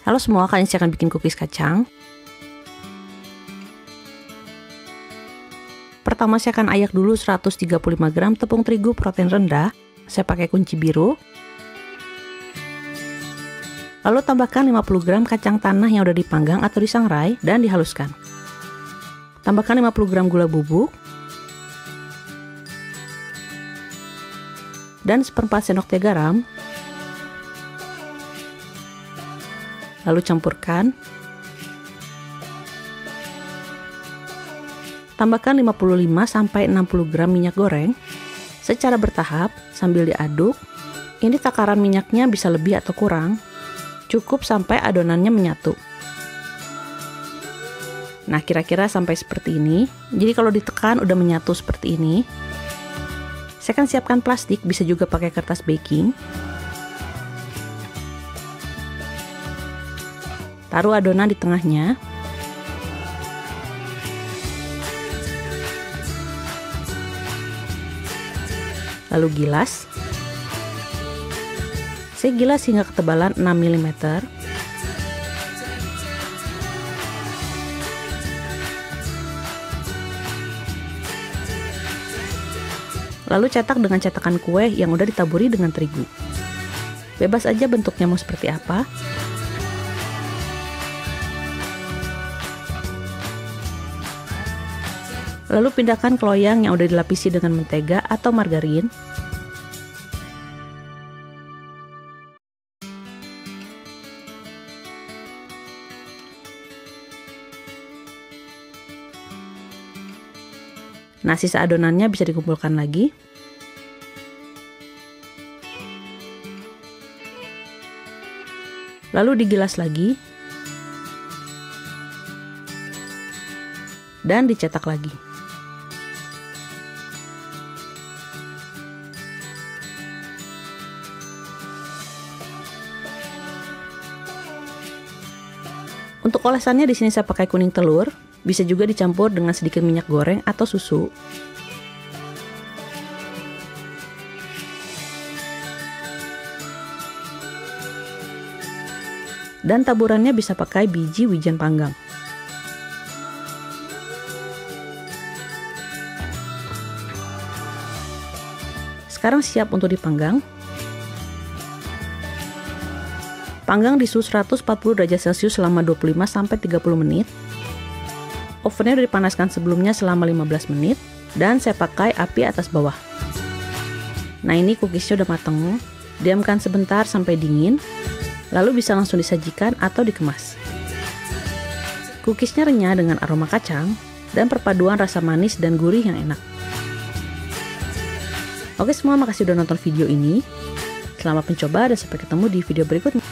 Halo semua, kali ini saya akan bikin cookies kacang. Pertama saya akan ayak dulu 135 gram tepung terigu protein rendah. Saya pakai kunci biru. Lalu tambahkan 50 gram kacang tanah yang udah dipanggang atau disangrai dan dihaluskan. Tambahkan 50 gram gula bubuk. Dan 1/4 sendok teh garam. Lalu campurkan. Tambahkan 55-60 gram minyak goreng secara bertahap sambil diaduk. Ini takaran minyaknya bisa lebih atau kurang. Cukup sampai adonannya menyatu. Nah, kira-kira sampai seperti ini. Jadi kalau ditekan udah menyatu seperti ini. Saya akan siapkan plastik, bisa juga pakai kertas baking. Taruh adonan di tengahnya. Lalu gilas. Saya gilas hingga ketebalan 6 mm. Lalu cetak dengan cetakan kue yang udah ditaburi dengan terigu. Bebas aja bentuknya mau seperti apa. Lalu pindahkan ke loyang yang udah dilapisi dengan mentega atau margarin. Nah, sisa adonannya bisa dikumpulkan lagi. Lalu digilas lagi. Dan dicetak lagi. Untuk olesannya di sini saya pakai kuning telur, bisa juga dicampur dengan sedikit minyak goreng atau susu. Dan taburannya bisa pakai biji wijen panggang. Sekarang siap untuk dipanggang. Panggang di suhu 140 derajat Celcius selama 25-30 menit. Ovennya udah dipanaskan sebelumnya selama 15 menit. Dan saya pakai api atas bawah. Nah, ini cookiesnya udah mateng. Diamkan sebentar sampai dingin. Lalu bisa langsung disajikan atau dikemas. Cookiesnya renyah dengan aroma kacang. Dan perpaduan rasa manis dan gurih yang enak. Oke semua, makasih udah nonton video ini. Selamat mencoba dan sampai ketemu di video berikutnya.